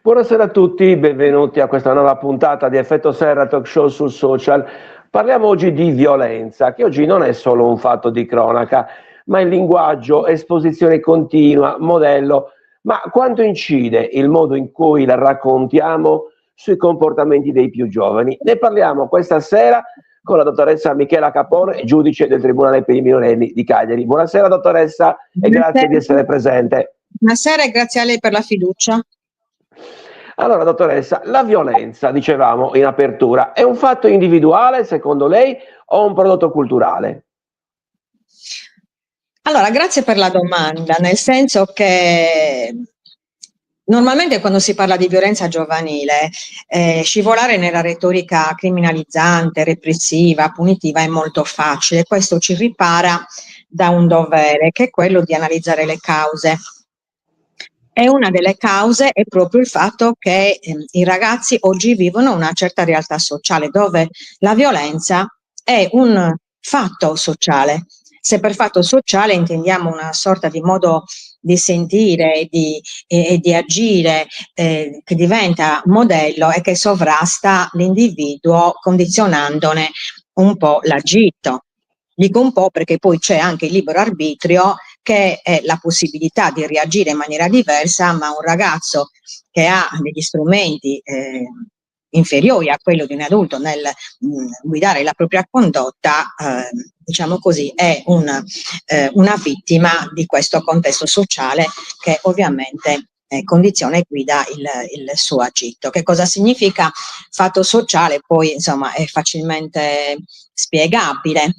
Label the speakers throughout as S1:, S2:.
S1: Buonasera a tutti, benvenuti a questa nuova puntata di Effetto Serra Talk Show sul social. Parliamo oggi di violenza, che oggi non è solo un fatto di cronaca, ma è linguaggio, esposizione continua, modello. Ma quanto incide il modo in cui la raccontiamo sui comportamenti dei più giovani? Ne parliamo questa sera con la dottoressa Michela Capone, giudice del Tribunale per i minorenni di Cagliari. Buonasera dottoressa e grazie di essere presente.
S2: Buonasera e grazie a lei per la fiducia.
S1: Allora, dottoressa, la violenza, dicevamo in apertura, è un fatto individuale secondo lei o un prodotto culturale?
S2: Allora, grazie per la domanda, nel senso che normalmente quando si parla di violenza giovanile, scivolare nella retorica criminalizzante, repressiva, punitiva è molto facile. Questo ci ripara da un dovere, che è quello di analizzare le cause. E una delle cause è proprio il fatto che i ragazzi oggi vivono una certa realtà sociale dove la violenza è un fatto sociale. Se per fatto sociale intendiamo una sorta di modo di sentire e di agire che diventa modello e che sovrasta l'individuo condizionandone un po' l'agito. Dico un po' perché poi c'è anche il libero arbitrio, che è la possibilità di reagire in maniera diversa, ma un ragazzo che ha degli strumenti inferiori a quello di un adulto nel guidare la propria condotta, diciamo così, è una vittima di questo contesto sociale che ovviamente condiziona e guida il suo agito. Che cosa significa fatto sociale? Poi insomma è facilmente spiegabile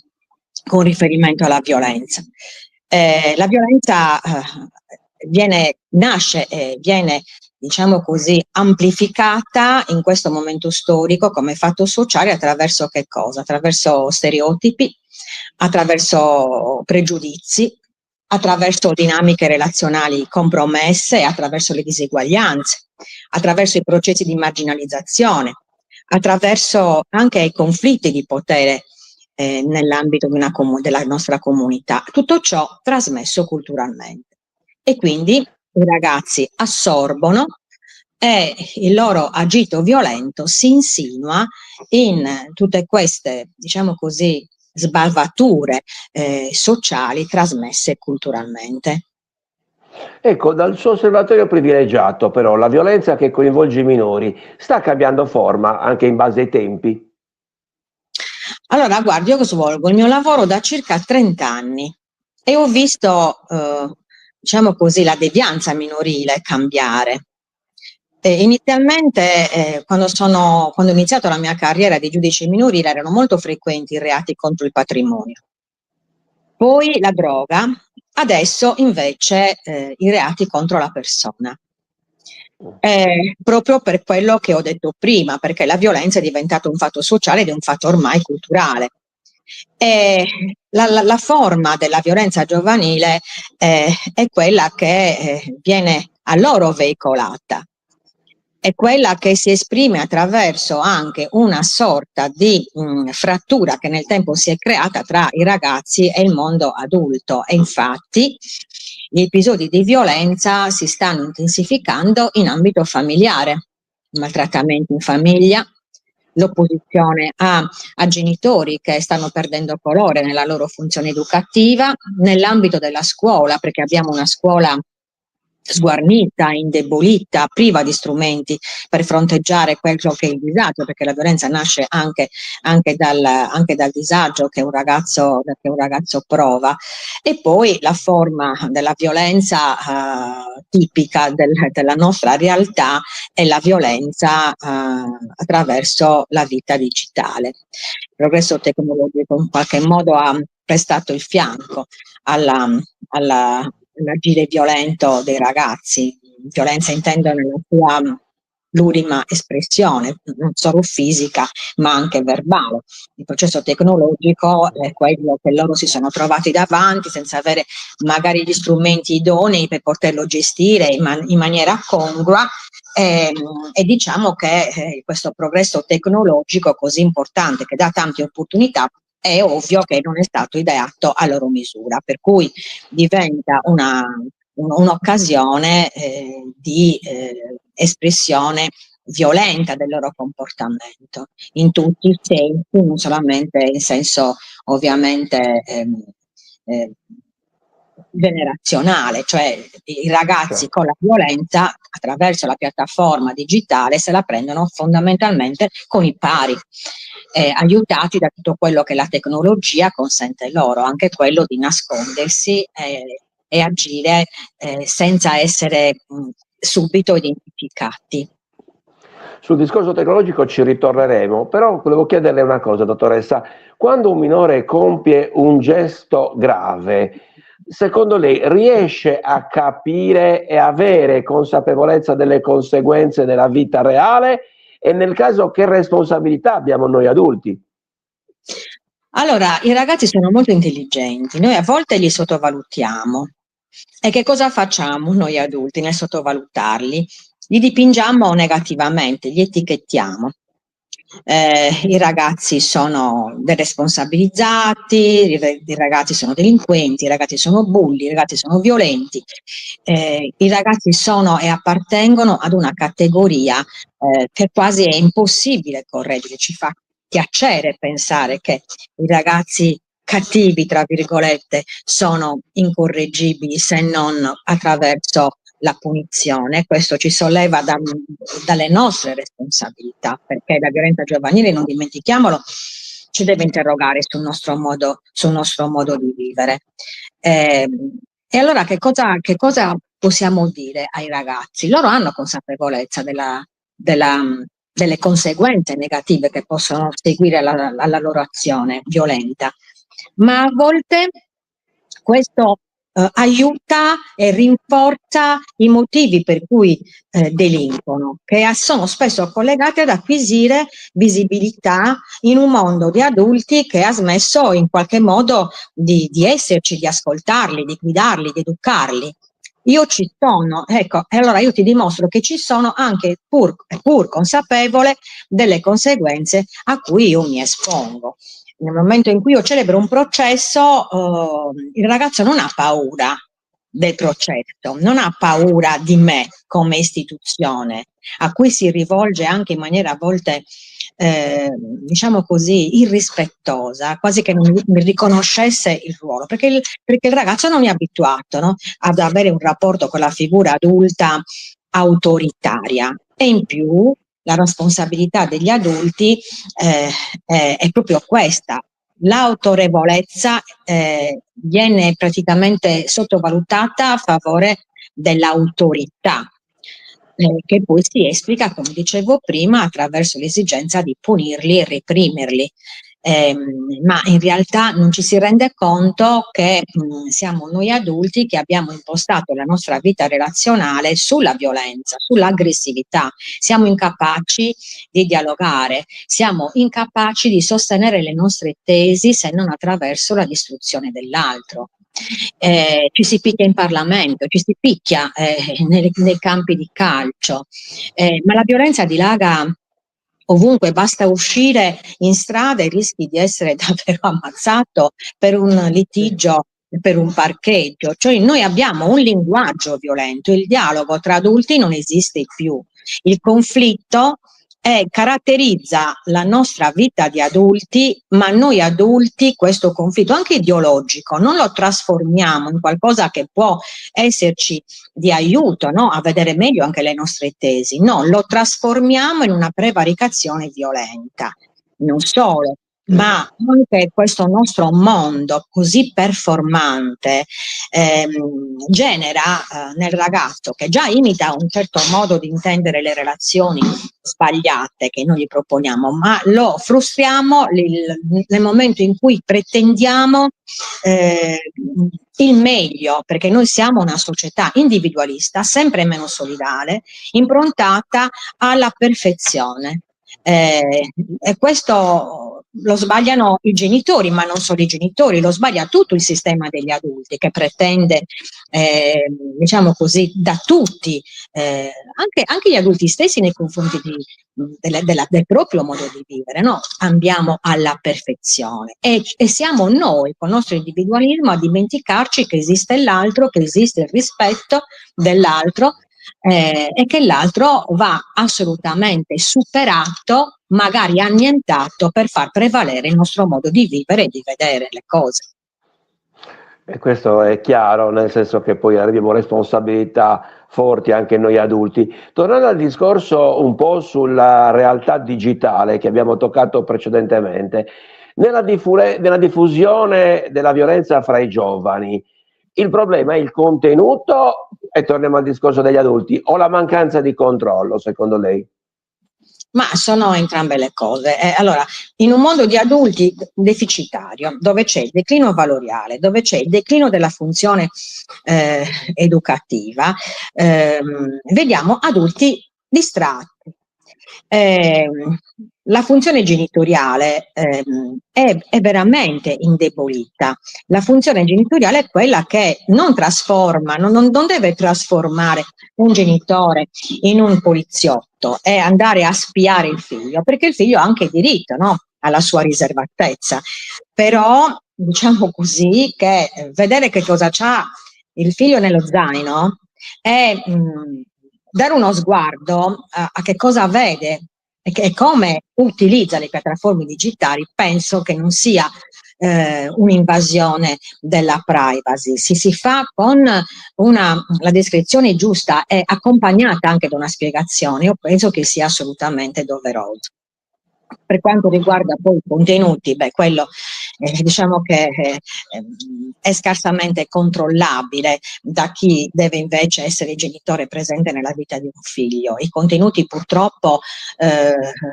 S2: con riferimento alla violenza. La violenza nasce e viene, diciamo così, amplificata in questo momento storico come fatto sociale attraverso che cosa? Attraverso stereotipi, attraverso pregiudizi, attraverso dinamiche relazionali compromesse, attraverso le diseguaglianze, attraverso i processi di marginalizzazione, attraverso anche i conflitti di potere nell'ambito della nostra comunità. Tutto ciò trasmesso culturalmente. E quindi i ragazzi assorbono e il loro agito violento si insinua in tutte queste, diciamo così, sbavature sociali trasmesse culturalmente.
S1: Ecco, dal suo osservatorio privilegiato, però, la violenza che coinvolge i minori sta cambiando forma anche in base ai tempi?
S2: Allora, guardi, io svolgo il mio lavoro da circa 30 anni e ho visto, diciamo così, la devianza minorile cambiare. Inizialmente, quando ho iniziato la mia carriera di giudice minorile, erano molto frequenti i reati contro il patrimonio. Poi la droga, adesso invece i reati contro la persona. Proprio per quello che ho detto prima, perché la violenza è diventata un fatto sociale ed è un fatto ormai culturale. La forma della violenza giovanile è quella che viene a loro veicolata, è quella che si esprime attraverso anche una sorta di frattura che nel tempo si è creata tra i ragazzi e il mondo adulto e infatti gli episodi di violenza si stanno intensificando in ambito familiare, maltrattamenti in famiglia, l'opposizione a genitori che stanno perdendo colore nella loro funzione educativa, nell'ambito della scuola, perché abbiamo una scuola sguarnita, indebolita, priva di strumenti per fronteggiare quello che è il disagio, perché la violenza nasce anche dal disagio che un ragazzo prova. E poi la forma della violenza tipica della nostra realtà è la violenza attraverso la vita digitale. Il progresso tecnologico in qualche modo ha prestato il fianco all'agire violento dei ragazzi. Violenza intendo nella sua plurima espressione, non solo fisica ma anche verbale. Il processo tecnologico è quello che loro si sono trovati davanti senza avere magari gli strumenti idonei per poterlo gestire in maniera congrua e diciamo che questo progresso tecnologico così importante che dà tante opportunità è ovvio che non è stato ideato a loro misura, per cui diventa un'occasione di espressione violenta del loro comportamento, in tutti i sensi, non solamente in senso ovviamente generazionale, cioè i ragazzi con la violenza attraverso la piattaforma digitale se la prendono fondamentalmente con i pari, aiutati da tutto quello che la tecnologia consente loro, anche quello di nascondersi e agire senza essere subito identificati.
S1: Sul discorso tecnologico ci ritorneremo, però volevo chiederle una cosa, dottoressa. Quando un minore compie un gesto grave, secondo lei riesce a capire e avere consapevolezza delle conseguenze della vita reale? E nel caso, che responsabilità abbiamo noi adulti?
S2: Allora, i ragazzi sono molto intelligenti, noi a volte li sottovalutiamo. E che cosa facciamo noi adulti nel sottovalutarli? Li dipingiamo negativamente, li etichettiamo. I ragazzi sono deresponsabilizzati, i ragazzi sono delinquenti, i ragazzi sono bulli, i ragazzi sono violenti, i ragazzi sono e appartengono ad una categoria che quasi è impossibile correggere, ci fa piacere pensare che i ragazzi cattivi, tra virgolette, sono incorreggibili se non attraverso la punizione. Questo ci solleva dalle nostre responsabilità, perché la violenza giovanile, non dimentichiamolo, ci deve interrogare sul nostro modo di vivere. E allora che cosa possiamo dire ai ragazzi? Loro hanno consapevolezza delle conseguenze negative che possono seguire alla loro azione violenta, ma a volte questo aiuta e rinforza i motivi per cui delinquono, che sono spesso collegati ad acquisire visibilità in un mondo di adulti che ha smesso in qualche modo di esserci, di ascoltarli, di guidarli, di educarli. Io ci sono, ecco, e allora io ti dimostro che ci sono anche pur consapevole delle conseguenze a cui io mi espongo. Nel momento in cui io celebro un processo, il ragazzo non ha paura del processo, non ha paura di me come istituzione, a cui si rivolge anche in maniera a volte, diciamo così, irrispettosa, quasi che non mi riconoscesse il ruolo, perché il ragazzo non è abituato, no, ad avere un rapporto con la figura adulta autoritaria, e in più la responsabilità degli adulti è proprio questa. L'autorevolezza viene praticamente sottovalutata a favore dell'autorità, che poi si esplica, come dicevo prima, attraverso l'esigenza di punirli e reprimerli. Ma in realtà non ci si rende conto che siamo noi adulti che abbiamo impostato la nostra vita relazionale sulla violenza, sull'aggressività. Siamo incapaci di dialogare, siamo incapaci di sostenere le nostre tesi se non attraverso la distruzione dell'altro. Ci si picchia in Parlamento, ci si picchia nei campi di calcio, ma la violenza dilaga ovunque, basta uscire in strada e rischi di essere davvero ammazzato per un litigio, per un parcheggio. Cioè noi abbiamo un linguaggio violento, il dialogo tra adulti non esiste più, il conflitto caratterizza la nostra vita di adulti, ma noi adulti questo conflitto anche ideologico non lo trasformiamo in qualcosa che può esserci di aiuto, no? A vedere meglio anche le nostre tesi, no, lo trasformiamo in una prevaricazione violenta. Non solo, ma anche questo nostro mondo così performante genera nel ragazzo, che già imita un certo modo di intendere le relazioni sbagliate che noi gli proponiamo, ma lo frustriamo nel momento in cui pretendiamo il meglio, perché noi siamo una società individualista, sempre meno solidale, improntata alla perfezione. E questo lo sbagliano i genitori, ma non solo i genitori, lo sbaglia tutto il sistema degli adulti che pretende, diciamo così, da tutti, anche gli adulti stessi nei confronti del proprio modo di vivere, no? Andiamo alla perfezione e siamo noi, con il nostro individualismo, a dimenticarci che esiste l'altro, che esiste il rispetto dell'altro, e che l'altro va assolutamente superato, magari annientato, per far prevalere il nostro modo di vivere e di vedere le cose.
S1: E questo è chiaro, nel senso che poi abbiamo responsabilità forti anche noi adulti. Tornando al discorso un po' sulla realtà digitale che abbiamo toccato precedentemente, nella diffusione della violenza fra i giovani, il problema è il contenuto, e torniamo al discorso degli adulti, o la mancanza di controllo, secondo lei?
S2: Ma sono entrambe le cose. Allora, in un mondo di adulti deficitario, dove c'è il declino valoriale, dove c'è il declino della funzione educativa, vediamo adulti distratti. La funzione genitoriale è veramente indebolita. La funzione genitoriale è quella che non trasforma, non deve trasformare un genitore in un poliziotto e andare a spiare il figlio, perché il figlio ha anche diritto, no, alla sua riservatezza. Però diciamo così che vedere che cosa c'ha il figlio nello zaino e dare uno sguardo a che cosa vede e come utilizza le piattaforme digitali, penso che non sia un'invasione della privacy. Si fa con la descrizione giusta e accompagnata anche da una spiegazione. Io penso che sia assolutamente doveroso. Per quanto riguarda poi i contenuti, beh, quello diciamo che è scarsamente controllabile da chi deve invece essere genitore presente nella vita di un figlio. I contenuti purtroppo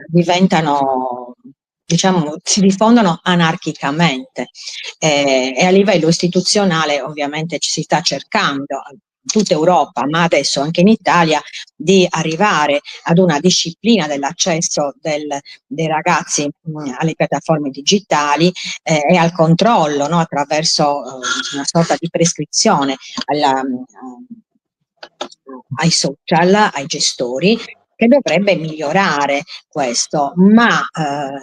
S2: diventano, diciamo, si diffondono anarchicamente e a livello istituzionale ovviamente ci si sta cercando, tutta Europa, ma adesso anche in Italia, di arrivare ad una disciplina dell'accesso dei ragazzi alle piattaforme digitali e al controllo, no, attraverso una sorta di prescrizione ai social, ai gestori, che dovrebbe migliorare questo, ma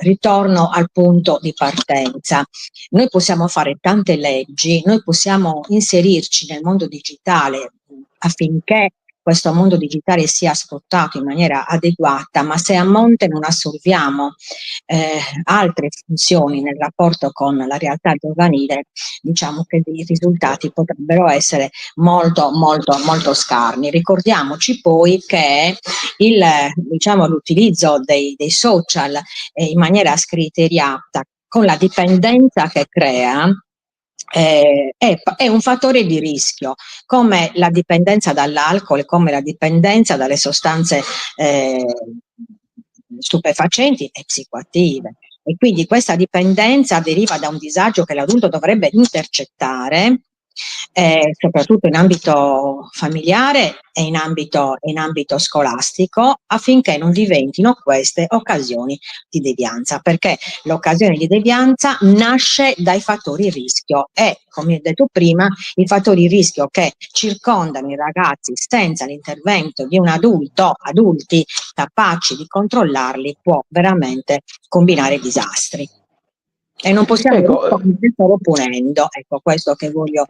S2: ritorno al punto di partenza. Noi possiamo fare tante leggi, noi possiamo inserirci nel mondo digitale affinché questo mondo digitale sia sfruttato in maniera adeguata, ma se a monte non assolviamo altre funzioni nel rapporto con la realtà giovanile, diciamo che i risultati potrebbero essere molto, molto, molto scarni. Ricordiamoci poi che diciamo, l'utilizzo dei social in maniera scriteriata, con la dipendenza che crea, è un fattore di rischio, come la dipendenza dall'alcol, come la dipendenza dalle sostanze stupefacenti e psicoattive. E quindi questa dipendenza deriva da un disagio che l'adulto dovrebbe intercettare, soprattutto in ambito familiare e in ambito scolastico, affinché non diventino queste occasioni di devianza, perché l'occasione di devianza nasce dai fattori rischio e, come ho detto prima, i fattori rischio che circondano i ragazzi senza l'intervento di un adulti capaci di controllarli, può veramente combinare disastri. E non possiamo rispondere solo punendo, ecco questo che voglio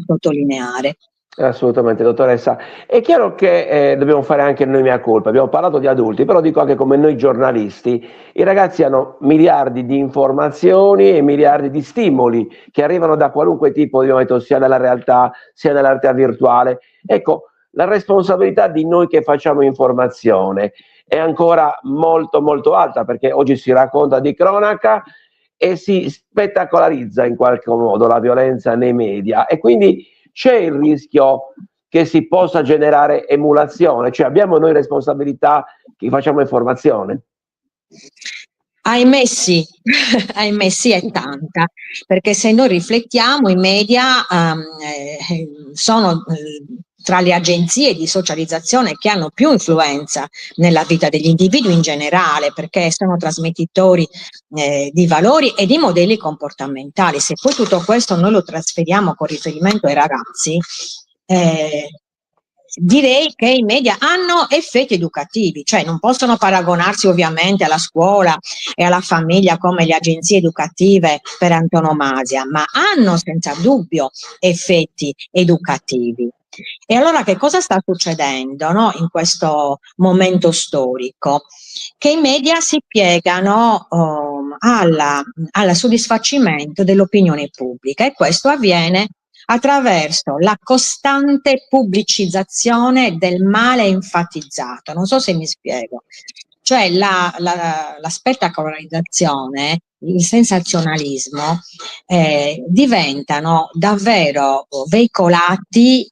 S2: sottolineare.
S1: Assolutamente, dottoressa. È chiaro che dobbiamo fare anche noi mea culpa. Abbiamo parlato di adulti, però dico anche come noi giornalisti. I ragazzi hanno miliardi di informazioni e miliardi di stimoli che arrivano da qualunque tipo di momento, sia dalla realtà, sia dalla realtà virtuale. Ecco, la responsabilità di noi che facciamo informazione è ancora molto molto alta, perché oggi si racconta di cronaca e si spettacolarizza in qualche modo la violenza nei media, e quindi c'è il rischio che si possa generare emulazione, cioè abbiamo noi responsabilità che facciamo informazione.
S2: Ahimè sì, ahimè sì è tanta, perché se noi riflettiamo i media sono tra le agenzie di socializzazione che hanno più influenza nella vita degli individui in generale, perché sono trasmettitori di valori e di modelli comportamentali. Se poi tutto questo noi lo trasferiamo con riferimento ai ragazzi, direi che i media hanno effetti educativi, cioè non possono paragonarsi ovviamente alla scuola e alla famiglia come le agenzie educative per antonomasia, ma hanno senza dubbio effetti educativi. E allora che cosa sta succedendo, no, in questo momento storico? Che i media si piegano al soddisfacimento dell'opinione pubblica, e questo avviene attraverso la costante pubblicizzazione del male enfatizzato. Non so se mi spiego. Cioè la spettacolarizzazione, il sensazionalismo diventano davvero veicolati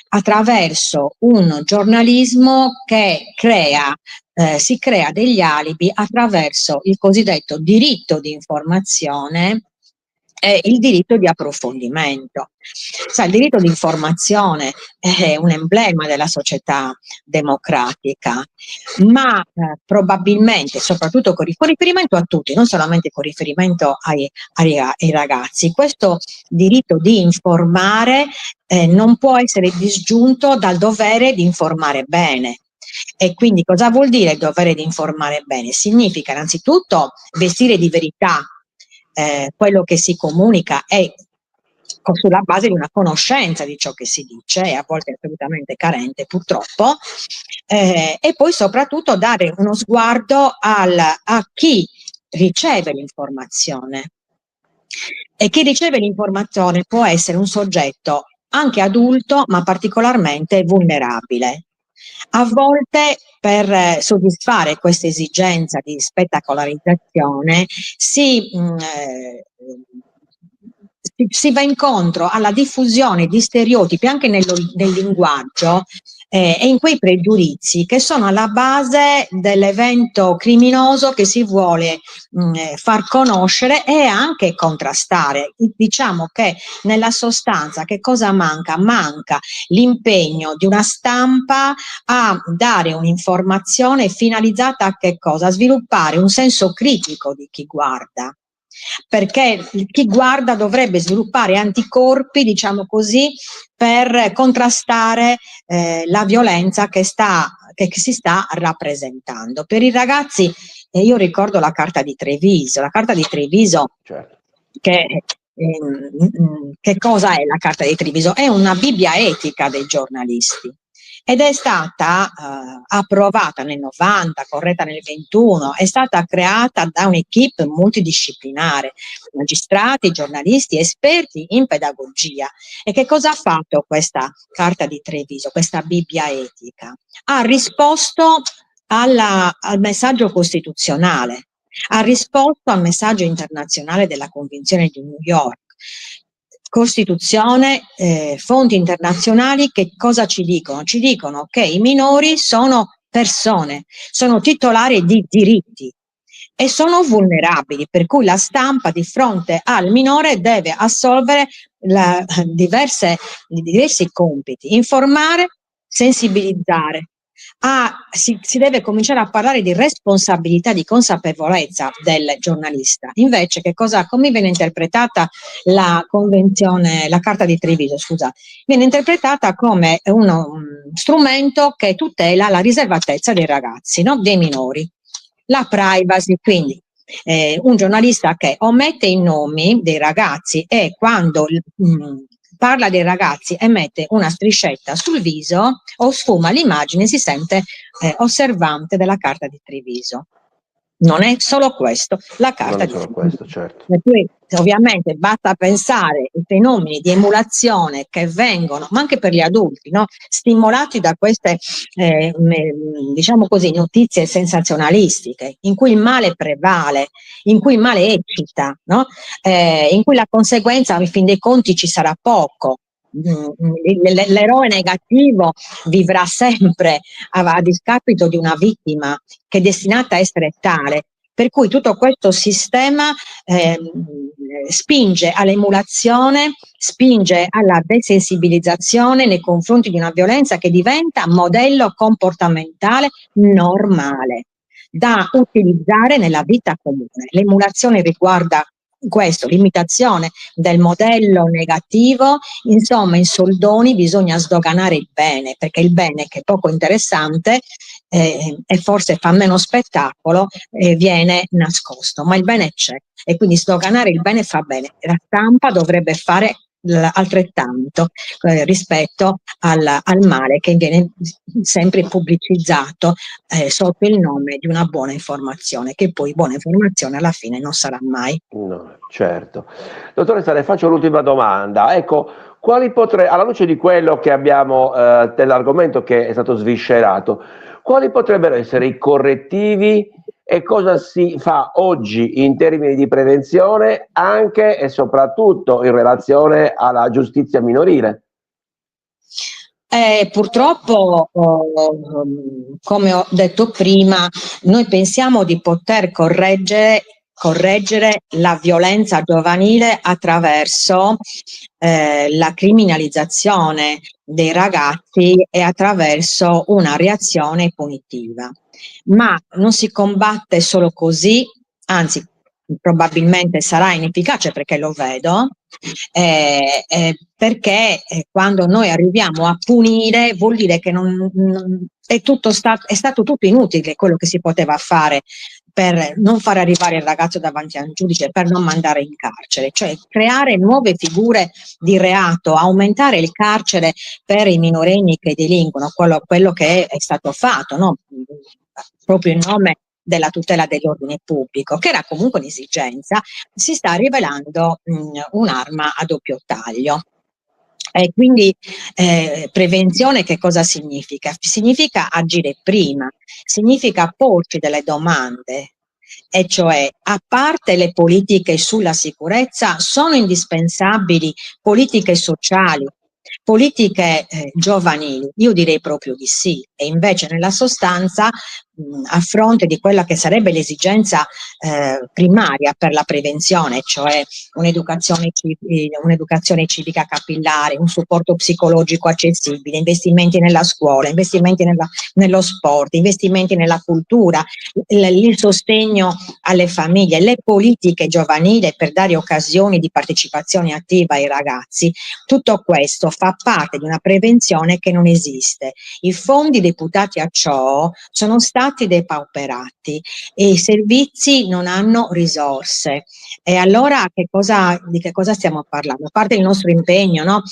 S2: attraverso un giornalismo che si crea degli alibi attraverso il cosiddetto diritto di informazione e il diritto di approfondimento. Sai, il diritto di informazione è un emblema della società democratica, ma probabilmente, soprattutto con riferimento a tutti, non solamente con riferimento ai ragazzi, questo diritto di informare non può essere disgiunto dal dovere di informare bene. E quindi cosa vuol dire il dovere di informare bene? Significa innanzitutto vestire di verità quello che si comunica è sulla base di una conoscenza di ciò che si dice, e a volte assolutamente carente purtroppo, e poi soprattutto dare uno sguardo a chi riceve l'informazione. E chi riceve l'informazione può essere un soggetto anche adulto, ma particolarmente vulnerabile. A volte, per soddisfare questa esigenza di spettacolarizzazione, si va incontro alla diffusione di stereotipi anche nel linguaggio e in quei pregiudizi che sono alla base dell'evento criminoso che si vuole far conoscere e anche contrastare. Diciamo che nella sostanza che cosa manca? Manca l'impegno di una stampa a dare un'informazione finalizzata a che cosa? A sviluppare un senso critico di chi guarda. Perché chi guarda dovrebbe sviluppare anticorpi, diciamo così, per contrastare la violenza che si sta rappresentando. Per i ragazzi, io ricordo la Carta di Treviso. La Carta di Treviso,
S1: certo.
S2: Che cosa è la Carta di Treviso? È una Bibbia etica dei giornalisti. Ed è stata approvata nel 90, corretta nel 21, è stata creata da un'equipe multidisciplinare, magistrati, giornalisti, esperti in pedagogia. E che cosa ha fatto questa Carta di Treviso, questa Bibbia etica? Ha risposto al messaggio costituzionale, ha risposto al messaggio internazionale della Convenzione di New York. Costituzione, fonti internazionali che cosa ci dicono? Ci dicono che i minori sono persone, sono titolari di diritti e sono vulnerabili, per cui la stampa di fronte al minore deve assolvere diversi compiti: informare, sensibilizzare. Si deve cominciare a parlare di responsabilità, di consapevolezza del giornalista. Invece come viene interpretata la convenzione, la Carta di Treviso, scusa, viene interpretata come uno strumento che tutela la riservatezza dei ragazzi, no? Dei minori, la privacy. Quindi un giornalista che omette i nomi dei ragazzi e quando parla dei ragazzi e mette una striscetta sul viso o sfuma l'immagine, si sente osservante della Carta di Treviso. Non è solo questo, la Carta di Treviso.
S1: Questo, certo.
S2: Per cui ovviamente basta pensare ai fenomeni di emulazione che vengono, ma anche per gli adulti, no? Stimolati da queste, diciamo così, notizie sensazionalistiche, in cui il male prevale, in cui il male eccita, no? In cui la conseguenza, in fin dei conti, ci sarà poco. L'eroe negativo vivrà sempre a discapito di una vittima che è destinata a essere tale, per cui tutto questo sistema spinge all'emulazione, spinge alla desensibilizzazione nei confronti di una violenza che diventa modello comportamentale normale da utilizzare nella vita comune. L'emulazione riguarda questo, l'imitazione del modello negativo. Insomma, in soldoni bisogna sdoganare il bene, perché il bene, che è poco interessante e forse fa meno spettacolo, viene nascosto, ma il bene c'è, e quindi sdoganare il bene fa bene. La stampa dovrebbe fare altrettanto rispetto al male che viene sempre pubblicizzato sotto il nome di una buona informazione, che poi buona informazione alla fine non sarà mai.
S1: No, certo. Dottoressa, le faccio l'ultima domanda. Ecco, alla luce di quello che abbiamo, dell'argomento che è stato sviscerato, quali potrebbero essere i correttivi e cosa si fa oggi in termini di prevenzione anche e soprattutto in relazione alla giustizia minorile?
S2: Purtroppo, come ho detto prima, noi pensiamo di poter correggere la violenza giovanile attraverso la criminalizzazione dei ragazzi e attraverso una reazione punitiva. Ma non si combatte solo così, anzi probabilmente sarà inefficace perché lo vedo, perché quando noi arriviamo a punire vuol dire che è stato tutto inutile quello che si poteva fare per non far arrivare il ragazzo davanti a un giudice, per non mandare in carcere, cioè creare nuove figure di reato, aumentare il carcere per i minorenni che delinquono, quello che è stato fatto, no? Proprio in nome della tutela dell'ordine pubblico, che era comunque un'esigenza, si sta rivelando un'arma a doppio taglio. E quindi prevenzione che cosa significa? Significa agire prima, significa porci delle domande, e cioè, a parte le politiche sulla sicurezza, sono indispensabili politiche sociali, politiche giovanili? Io direi proprio di sì, e invece nella sostanza a fronte di quella che sarebbe l'esigenza primaria per la prevenzione, cioè un'educazione civica capillare, un supporto psicologico accessibile, investimenti nella scuola, investimenti nello sport, investimenti nella cultura, il sostegno alle famiglie, le politiche giovanili per dare occasioni di partecipazione attiva ai ragazzi. Tutto questo fa parte di una prevenzione che non esiste. I fondi deputati a ciò sono stati depauperati e i servizi non hanno risorse. E allora di che cosa stiamo parlando? A parte il nostro impegno, no?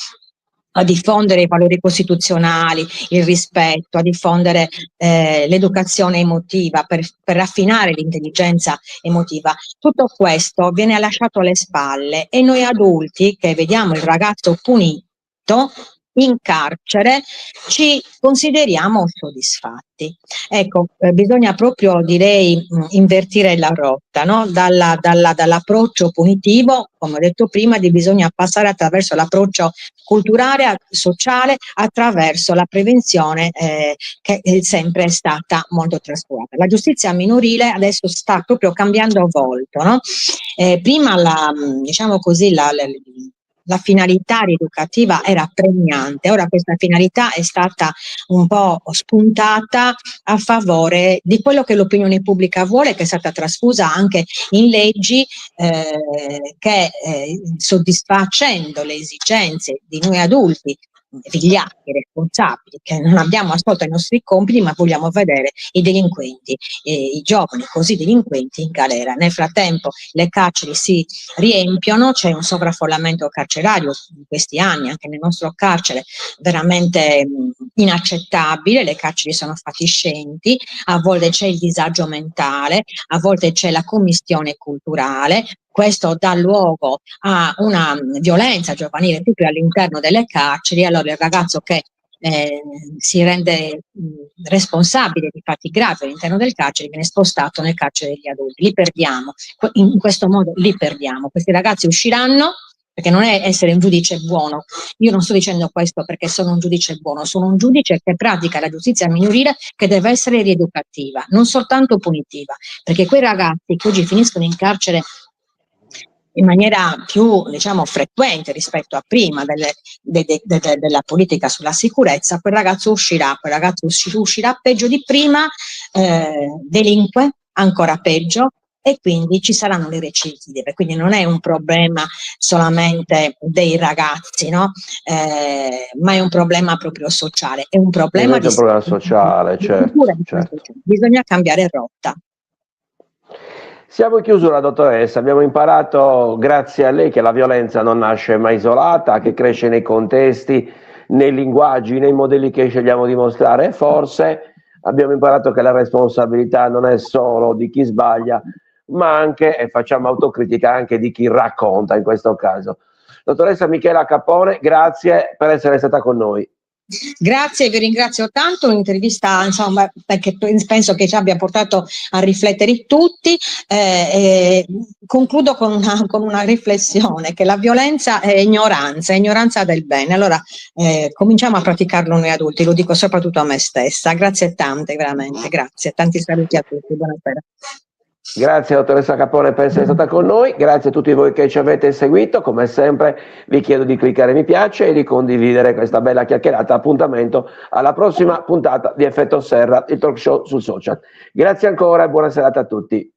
S2: A diffondere i valori costituzionali, il rispetto, a diffondere l'educazione emotiva per raffinare l'intelligenza emotiva. Tutto questo viene lasciato alle spalle e noi adulti che vediamo il ragazzo punito in carcere ci consideriamo soddisfatti. Ecco, bisogna proprio, direi, invertire la rotta, no? Dall'approccio punitivo, come ho detto prima, bisogna passare attraverso l'approccio culturale, sociale, attraverso la prevenzione che è sempre stata molto trascurata. La giustizia minorile adesso sta proprio cambiando volto, no? Prima diciamo così, la finalità rieducativa era pregnante, ora questa finalità è stata un po' spuntata a favore di quello che l'opinione pubblica vuole, che è stata trasfusa anche in leggi che soddisfacendo le esigenze di noi adulti, vigliacchi, responsabili, che non abbiamo assolto ai nostri compiti, ma vogliamo vedere i delinquenti, i giovani così delinquenti in galera. Nel frattempo le carceri si riempiono, c'è un sovraffollamento carcerario in questi anni, anche nel nostro carcere, veramente inaccettabile, le carceri sono fatiscenti, a volte c'è il disagio mentale, a volte c'è la commistione culturale. Questo dà luogo a una violenza giovanile proprio all'interno delle carceri. Allora il ragazzo che si rende responsabile di fatti gravi all'interno del carcere viene spostato nel carcere degli adulti. Li perdiamo, in questo modo li perdiamo. Questi ragazzi usciranno, perché non è essere un giudice buono. Io non sto dicendo questo perché sono un giudice buono, sono un giudice che pratica la giustizia minorile, che deve essere rieducativa, non soltanto punitiva, perché quei ragazzi che oggi finiscono in carcere in maniera più, diciamo, frequente rispetto a prima della politica sulla sicurezza, quel ragazzo uscirà peggio di prima, delinque ancora peggio, e quindi ci saranno le recidive. Quindi non è un problema solamente dei ragazzi, no? Ma è un problema proprio sociale, è un problema
S1: un problema sociale, certo.
S2: Bisogna cambiare rotta.
S1: Siamo in chiusura, dottoressa. Abbiamo imparato, grazie a lei, che la violenza non nasce mai isolata, che cresce nei contesti, nei linguaggi, nei modelli che scegliamo di mostrare. E forse abbiamo imparato che la responsabilità non è solo di chi sbaglia, ma anche, e facciamo autocritica, anche di chi racconta in questo caso. Dottoressa Michela Capone, grazie per essere stata con noi.
S2: Grazie, vi ringrazio tanto, un'intervista insomma perché penso che ci abbia portato a riflettere tutti. Concludo con una riflessione, che la violenza è ignoranza del bene. Allora cominciamo a praticarlo noi adulti, lo dico soprattutto a me stessa. Grazie tante, veramente, grazie, tanti saluti a tutti, buonasera.
S1: Grazie dottoressa Capone per essere stata con noi, grazie a tutti voi che ci avete seguito, come sempre vi chiedo di cliccare mi piace e di condividere questa bella chiacchierata. Appuntamento alla prossima puntata di Effetto Serra, il talk show sul social. Grazie ancora e buona serata a tutti.